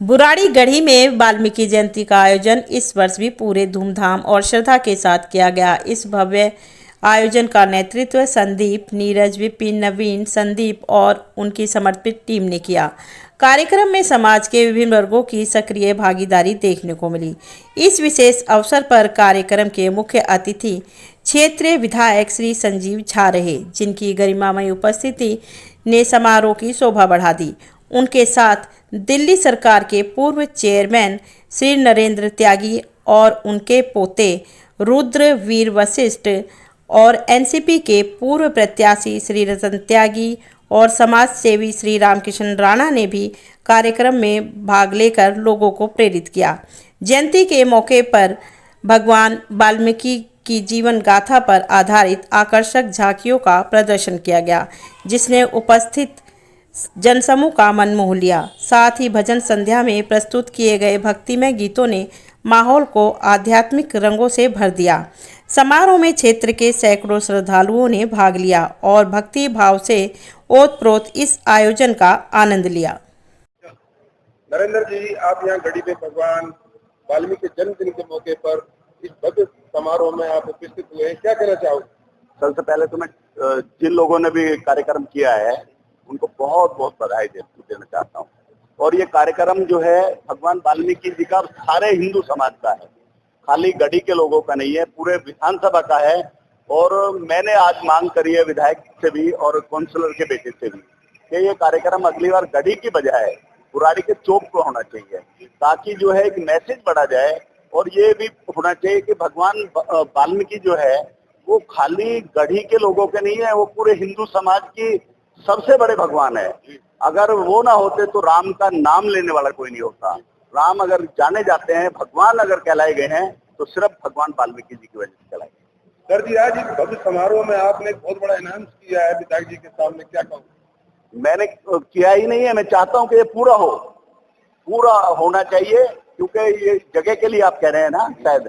बुराड़ी गढ़ी में वाल्मीकि जयंती का आयोजन इस वर्ष भी पूरे धूमधाम और श्रद्धा के साथ किया गया। इस भव्य आयोजन का नेतृत्व संदीप, नीरज, विपिन, नवीन, संदीप और उनकी समर्पित टीम ने किया। कार्यक्रम में समाज के विभिन्न वर्गों की सक्रिय भागीदारी देखने को मिली। इस विशेष अवसर पर कार्यक्रम के मुख्य अतिथि क्षेत्रीय विधायक श्री संजीव झा रहे, जिनकी गरिमामय उपस्थिति ने समारोह की शोभा बढ़ा दी। उनके साथ दिल्ली सरकार के पूर्व चेयरमैन श्री नरेंद्र त्यागी और उनके पोते रुद्र वीर वशिष्ठ और एनसीपी के पूर्व प्रत्याशी श्री रतन त्यागी और समाज सेवी श्री रामकृष्ण राणा ने भी कार्यक्रम में भाग लेकर लोगों को प्रेरित किया। जयंती के मौके पर भगवान वाल्मीकि की जीवन गाथा पर आधारित आकर्षक झांकियों का प्रदर्शन किया गया, जिसने उपस्थित जनसमूह का मन मोह लिया। साथ ही भजन संध्या में प्रस्तुत किए गए भक्तिमय गीतों ने माहौल को आध्यात्मिक रंगों से भर दिया। समारोह में क्षेत्र के सैकड़ों श्रद्धालुओं ने भाग लिया और भक्ति भाव से ओतप्रोत इस आयोजन का आनंद लिया। नरेंद्र जी, आप यहाँ गढ़ी में भगवान वाल्मीकि जन्मदिन के मौके पर इस भव्य समारोह में आप उपस्थित हुए, क्या कहना चाहोगे? सबसे पहले तो मैं जिन लोगों ने भी कार्यक्रम किया है उनको बहुत बहुत बधाई देना चाहता हूँ। और ये कार्यक्रम जो है भगवान वाल्मीकि जी का सारे हिंदू समाज का है, खाली गढ़ी के लोगों का नहीं है, पूरे विधानसभा का है। और मैंने आज मांग करी है विधायक से भी और काउंसलर के बेटे से भी कि ये कार्यक्रम अगली बार गढ़ी की बजाय बुराड़ी के चौक पर होना चाहिए, ताकि जो है एक मैसेज बढ़ा जाए। और ये भी होना चाहिए कि भगवान वाल्मीकि जो है वो खाली गढ़ी के लोगों के नहीं है, वो पूरे हिंदू समाज की सबसे बड़े भगवान है। अगर वो ना होते तो राम का नाम लेने वाला कोई नहीं होता। राम अगर जाने जाते हैं, भगवान अगर कहलाए गए हैं तो सिर्फ भगवान वाल्मीकि जी की वजह से कहलाए गए। सर जी, आज इस भव्य समारोह में आपने बहुत बड़ा अनाउंस किया है विधायक जी के सामने, क्या कहूँ? मैंने किया ही नहीं है, मैं चाहता हूँ कि ये पूरा होना चाहिए, क्योंकि ये जगह के लिए आप कह रहे हैं ना, शायद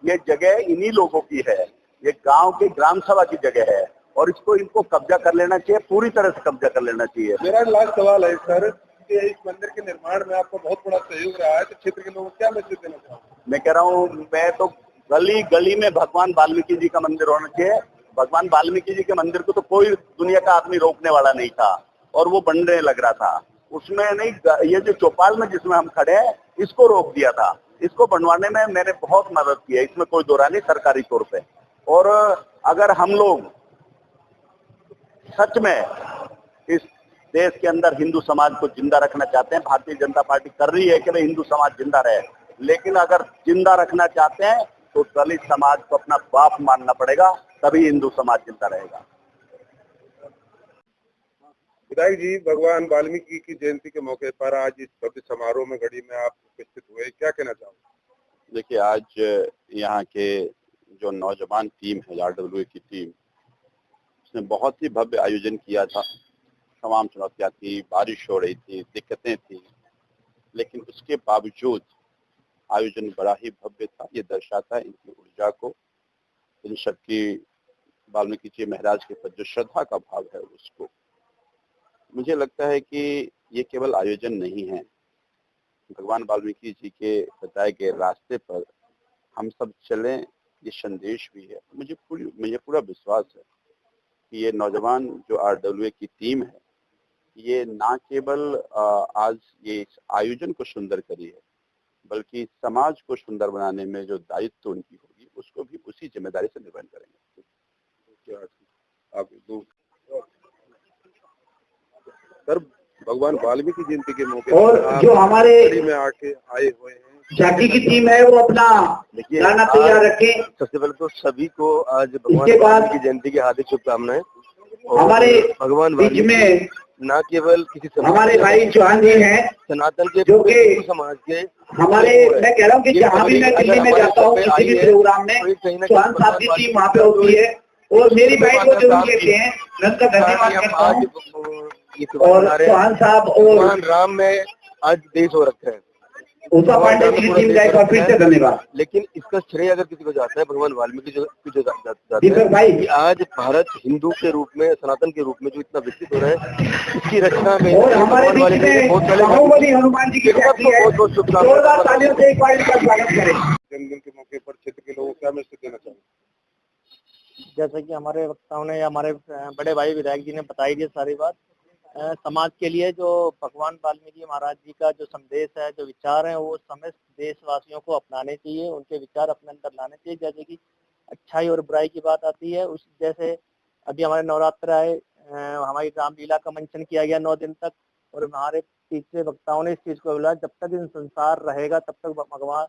ये जगह इन्हीं लोगों की है, ये गांव की ग्राम सभा की जगह है और इनको कब्जा कर लेना चाहिए, पूरी तरह से कब्जा कर लेना चाहिए। मेरा लास्ट सवाल है सर कि इस मंदिर के निर्माण में आपका बहुत बड़ा सहयोग रहा है, तो क्षेत्र के लोगों को क्या मैसेज देना चाहूँ? मैं कह रहा हूँ, मैं तो गली गली में भगवान वाल्मीकि जी का मंदिर होना चाहिए। भगवान वाल्मीकि जी के मंदिर को तो कोई दुनिया का आदमी रोकने वाला नहीं था और वो बनने लग रहा था। उसमें नहीं, ये जो चौपाल में जिसमें हम खड़े हैं इसको रोक दिया था। इसको बनवाने में मैंने बहुत मदद की है, इसमें कोई दो राय नहीं, सरकारी तौर पे। और अगर हम लोग सच में इस देश के अंदर हिंदू समाज को जिंदा रखना चाहते हैं, भारतीय जनता पार्टी कर रही है कि भाई हिंदू समाज जिंदा रहे, लेकिन अगर जिंदा रखना चाहते हैं तो दलित समाज को अपना बाप मानना पड़ेगा, तभी हिंदू समाज जिंदा रहेगा। विधायक जी, भगवान वाल्मीकि की जयंती के मौके पर आज इस भव्य समारोह में गढ़ी में आप उपस्थित हुए, क्या कहना चाहोगे? देखिए, आज यहाँ के जो नौजवान टीम है, आरडब्ल्यूए की टीम, उसने बहुत ही भव्य आयोजन किया था। तमाम चुनौतियाँ थी, बारिश हो रही थी, दिक्कतें थी, लेकिन उसके बावजूद आयोजन बड़ा ही भव्य था। ये दर्शाता है इनकी ऊर्जा को, इन सबकी वाल्मीकि जी महाराज के प्रति जो श्रद्धा का भाव है उसको। मुझे लगता है कि ये केवल आयोजन नहीं है, भगवान वाल्मीकि जी के बताए गए रास्ते पर हम सब चलें, ये संदेश भी है। मुझे पूरा विश्वास है कि ये नौजवान जो आरडब्ल्यूए की टीम है, ये ना केवल आज ये इस आयोजन को सुंदर करी है, बल्कि समाज को सुंदर बनाने में जो दायित्व उनकी होगी उसको भी उसी जिम्मेदारी से निर्वहन करेंगे। आप सर, भगवान वाल्मीकि जयंती के मौके और जो हमारे में आके आए हुए हैं, झांकी की टीम है वो अपना गाना तैयार रखे। सबसे पहले तो सभी को आज भगवान वाल्मीकि जयंती की हार्दिक शुभकामनाएं। हमारे भगवान बीच में न केवल किसी हमारे भाई चौहान जी हैं, सनातन के जो कि समाज के हमारे, मैं कह रहा हूँ कि जहाँ भी मैं दिल्ली में जाता हूँ किसी भी प्रोग्राम में, चौहान साहब की टीम वहाँ पे होती है और मेरी बाइक को जरूर लेते हैं। मैं उनका धन्यवाद करता हूँ। और चौहान साहब और राम में आज देश हो रखा है, उषा पांडे जी की टीम का एक बार फिर से धन्यवाद। लेकिन इसका श्रेय अगर किसी को जाता है भगवान वाल्मीकि जो जाता है दीपक भाई कि आज भारत हिंदू के रूप में, सनातन के रूप में जो इतना विकसित हो रहा है, इसकी रचना में और हमारे भगवान बीच में बहुत पहले बाहुबली हनुमान जी की शक्ति है। बहुत बहुत शुभकामनाएं। जोरदार तालियों से एक बार इनका स्वागत करें। जन्मदिन के मौके पर क्षेत्र के लोगों को क्या मैसेज देना चाहोगे? जैसे कि हमारे वक्ताओं ने या हमारे बड़े भाई विधायक जी ने बताई थी सारी बात, समाज के लिए जो भगवान वाल्मीकि महाराज जी का जो संदेश है, जो विचार है, वो समस्त देशवासियों को अपनाने चाहिए, उनके विचार अपने अंदर लाने चाहिए। जैसे कि अच्छाई और बुराई की बात आती है, उस जैसे अभी हमारे नवरात्र आए, हमारी रामलीला का मंचन किया गया 9 दिन तक, और हमारे तीसरे वक्ताओं ने इस चीज को बोला, जब तक इन संसार रहेगा तब तक भगवान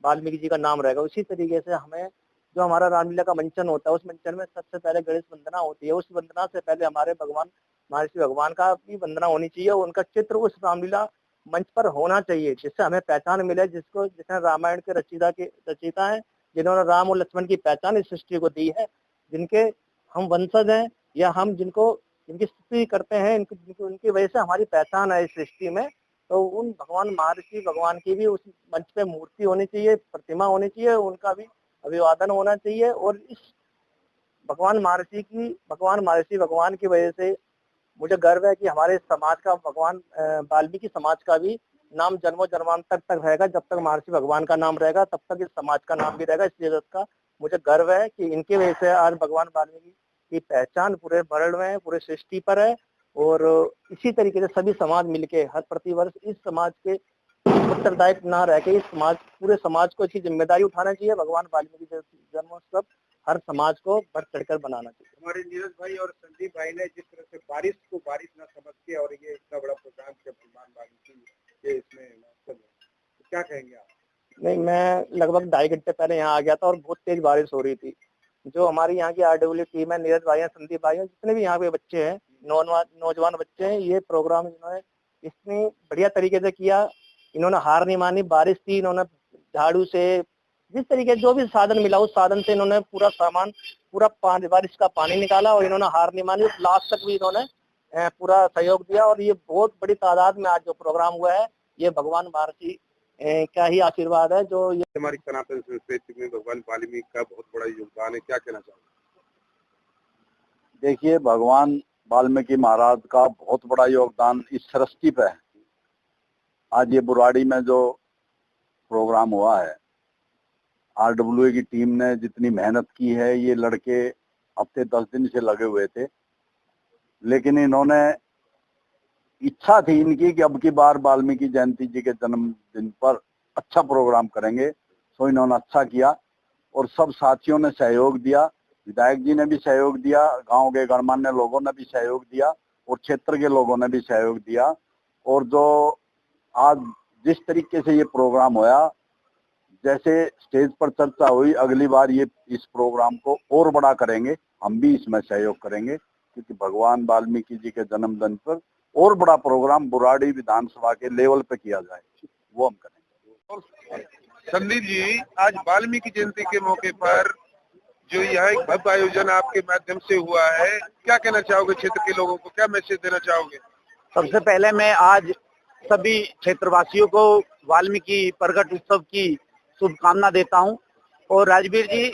वाल्मीकि जी का नाम रहेगा। उसी तरीके से हमें जो हमारा रामलीला का मंचन होता है, उस मंचन में सबसे पहले गणेश वंदना होती है। उस वंदना से पहले हमारे भगवान महर्षि भगवान का भी वंदना होनी चाहिए, और उनका चित्र उस रामलीला मंच पर होना चाहिए, जिससे हमें पहचान मिले, जिसने रामायण के रचयिता है, जिन्होंने राम और लक्ष्मण की पहचान इस सृष्टि को दी है, जिनके हम वंशज हैं, या हम जिनकी स्तुति करते हैं, उनकी वजह से हमारी पहचान है इस सृष्टि में। तो उन भगवान महर्षि भगवान की भी उस मंच पे मूर्ति होनी चाहिए, प्रतिमा होनी चाहिए, उनका भी अभिवादन होना चाहिए। और इस भगवान महर्षि भगवान की वजह से मुझे गर्व है कि हमारे समाज का, भगवान वाल्मीकि समाज का भी नाम जन्मों जन्मांतर तक रहेगा। जब तक महर्षि भगवान का नाम रहेगा तब तक इस समाज का नाम भी रहेगा। इसलिए का मुझे गर्व है कि इनकी वजह से आज भगवान वाल्मीकि की पहचान पूरे वर्ल्ड में, पूरे सृष्टि पर है। और इसी तरीके से सभी समाज मिलके हर प्रतिवर्ष इस समाज के उत्तरदायित्व ना रह के इस समाज, पूरे समाज को इसकी जिम्मेदारी उठाना चाहिए। भगवान वाल्मीकि जन्मोत्सव हर समाज को बढ़ चढ़कर बनाना चाहिए। हमारे नीरज भाई और संदीप भाई ने जिस तरह से बारिश को बारिश न समझ के और ये इतना बड़ा प्रोग्राम किया भगवान वाल्मीकि के इसमें महोत्सव में, तो क्या कहेंगे आप? नहीं, मैं लगभग 2.5 घंटे पहले यहाँ आ गया था और बहुत तेज बारिश हो रही थी। जो हमारी यहाँ की RW टीम है, नीरज भाई, संदीप भाई, जितने भी यहाँ पे बच्चे हैं, नौजवान बच्चे हैं, ये प्रोग्राम इन्होंने इतनी बढ़िया तरीके से किया। इन्होंने हार नहीं मानी, बारिश थी, इन्होंने झाड़ू से जिस तरीके जो भी साधन मिला उस साधन से इन्होंने पूरा बारिश का पानी निकाला, और इन्होंने हार नहीं मानी, लास्ट तक भी इन्होंने पूरा सहयोग दिया। और ये बहुत बड़ी तादाद में आज जो प्रोग्राम हुआ है, ये भगवान महर्षि का ही आशीर्वाद है। जो ये हमारी सनातन संस्कृति में भगवान वाल्मीकि का बहुत बड़ा योगदान है, क्या कहना चाहोगे? देखिए, भगवान वाल्मीकि महाराज का बहुत बड़ा योगदान इस सृष्टि पे है। आज ये बुराड़ी में जो प्रोग्राम हुआ है, RWA की टीम ने जितनी मेहनत की है, ये लड़के हफ्ते 10 दिन से लगे हुए थे, लेकिन इन्होंने इच्छा थी इनकी कि अब की बार वाल्मीकि जयंती जी के जन्मदिन पर अच्छा प्रोग्राम करेंगे। तो इन्होंने अच्छा किया और सब साथियों ने सहयोग दिया, विधायक जी ने भी सहयोग दिया, गांव के गणमान्य लोगों ने भी सहयोग दिया और क्षेत्र के लोगों ने भी सहयोग दिया। और जो आज जिस तरीके से ये प्रोग्राम होया, जैसे स्टेज पर चर्चा हुई, अगली बार ये इस प्रोग्राम को और बड़ा करेंगे, हम भी इसमें सहयोग करेंगे, क्योंकि भगवान वाल्मीकि जी के जन्मदिन पर और बड़ा प्रोग्राम बुराड़ी विधानसभा के लेवल पे किया जाए, वो हम करेंगे। संदीप जी, आज वाल्मीकि जयंती के मौके पर जो यह एक भव्य आयोजन आपके माध्यम से हुआ है, क्या कहना चाहोगे? क्षेत्र के लोगों को क्या मैसेज देना चाहोगे? सबसे पहले मैं आज सभी क्षेत्रवासियों को वाल्मीकि प्रगट उत्सव की शुभकामना देता हूं। और राजवीर जी,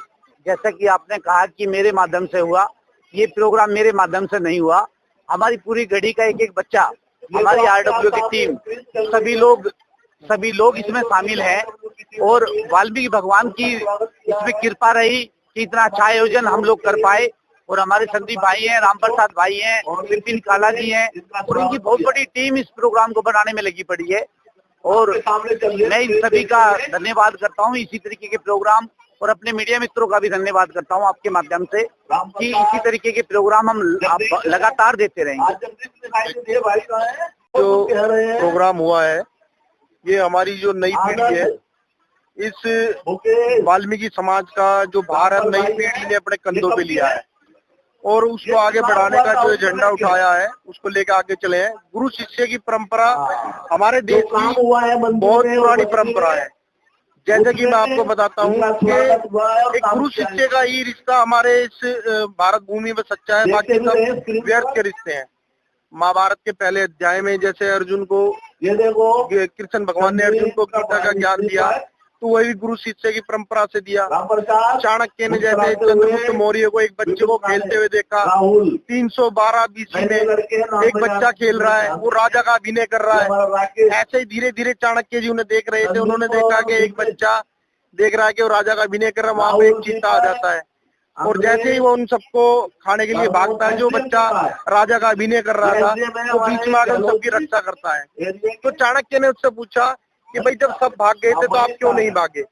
जैसा कि आपने कहा कि मेरे माध्यम से हुआ, ये प्रोग्राम मेरे माध्यम से नहीं हुआ, हमारी पूरी गढ़ी का एक एक बच्चा, हमारी RW की टीम, सभी लोग इसमें शामिल हैं। और वाल्मीकि भगवान की इसमें कृपा रही कि इतना अच्छा आयोजन हम लोग कर पाए। और हमारे संदीप भाई हैं, राम प्रसाद भाई हैं, विपिन काला जी हैं, और इनकी बहुत बड़ी टीम इस प्रोग्राम को बनाने में लगी पड़ी है। और मैं इन सभी का धन्यवाद करता हूँ। इसी तरीके के प्रोग्राम, और अपने मीडिया मित्रों का भी धन्यवाद करता हूँ आपके माध्यम से, कि इसी तरीके के प्रोग्राम हम लगातार देते रहेंगे। जो प्रोग्राम हुआ है, ये हमारी जो नई पीढ़ी है, इस वाल्मीकि समाज का जो भार नई पीढ़ी ने अपने कंधों पे लिया है और उसको आगे बढ़ाने का जो एजेंडा उठाया है, उसको लेकर आगे चले हैं। गुरु शिष्य की परंपरा हमारे देश की बहुत पुरानी परंपरा है। जैसे कि मैं आपको बताता हूँ कि एक गुरु शिष्य का ही रिश्ता हमारे इस भारत भूमि में सच्चा है, बाकी सब व्यर्थ के रिश्ते हैं। महाभारत के पहले अध्याय में जैसे अर्जुन को ये देखो कृष्ण भगवान ने अर्जुन को गीता का ज्ञान दिया, तो वही गुरु शिष्य की परंपरा से दिया। चाणक्य ने जैसे चंद्रगुप्त मौर्य को एक बच्चे को खेलते हुए देखा, 312 BC में एक बच्चा खेल रहा है, वो राजा का अभिनय कर रहा है। ऐसे ही धीरे धीरे चाणक्य जी उन्हें देख रहे थे, उन्होंने देखा कि एक बच्चा देख रहा है कि वो राजा का अभिनय कर रहा है, वहां पे एक चीता आ जाता है और जैसे ही वो उन सबको खाने के लिए भागता है, जो बच्चा राजा का अभिनय कर रहा था वो बीच में आकर सबकी रक्षा करता है। तो चाणक्य ने उससे पूछा कि भाई जब सब भाग गए थे तो आप क्यों नहीं भागे?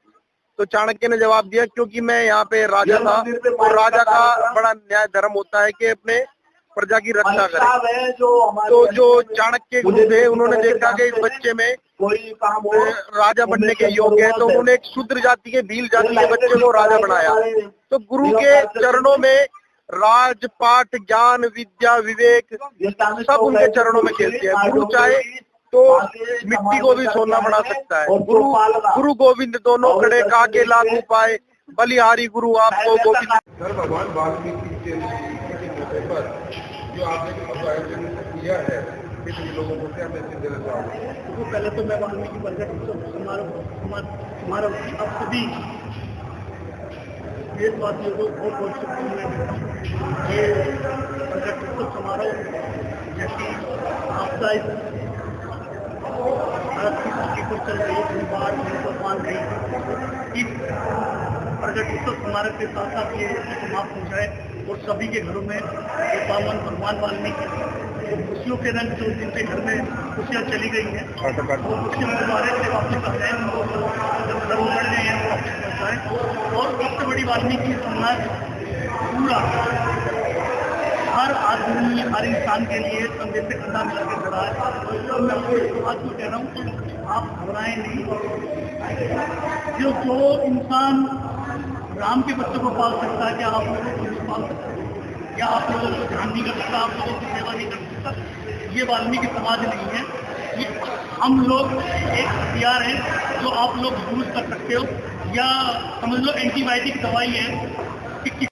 तो चाणक्य ने जवाब दिया, क्योंकि मैं यहाँ पे राजा था और राजा का बड़ा न्याय धर्म होता है कि अपने प्रजा की रक्षा करे। तो जो चाणक्य गुरु थे उन्होंने देखा कि इस बच्चे में राजा बनने के योग्य है, तो उन्होंने एक शूद्र जाति के भील जाति के बच्चे को राजा बनाया। तो गुरु के चरणों में राजपाट, ज्ञान, विद्या, विवेक सब उनके चरणों में खेलते हैं। गुरु चाहे तो मिट्टी को भी सोना बना सकता है। गुरु गोविंद दोनों खड़े काके लागू पाए, बलिहारी गुरु आपको गोविंद। सर, भगवान वाल्मीकि के मौके पर जो आपने आयोजन किया है, लोगों को क्या मैसेज देना चाहोगे? तो पहले तो मैं वाल्मीकि प्रकट उत्सव समारोह की अब सभी देशवासियों को बहुत बहुत शुभकामनाएं देता हूँ। ये प्रकट उत्सव समारोह जैसी आपदा भारत की तरक्की पर चल रही है, बार मान रही, इस प्रकट उत्सव समारोह के साथ साथ ये समाप्त हो जाए और सभी के घरों में ये पावन भगवान वाल्मीकि खुशियों के रंग जो जिनके घर में खुशियाँ चली गई हैं वो खुशियों दोबारा से वापस आ जाए, घर उजड़ गए हैं वो वापस पहुँचाएँ। और सबसे बड़ी वाल्मीकि समाज पूरा हर आदमी, हर इंसान के लिए कंधे से कंधा मिला के खड़ा है। तो मैं आपको इस बात को कह रहा हूँ, आप घबराएं नहीं। जो इंसान राम के बच्चों को पाल सकता है, क्या आप लोगों को नहीं पाल सकते? क्या आप लोगों को ध्यान नहीं कर सकता? आप लोगों की सेवा नहीं कर सकता? ये वाल्मीकि समाज नहीं है, ये हम लोग एक हथियार है जो आप लोग यूज कर सकते हो, या समझ लो एंटीबायोटिक दवाई है कि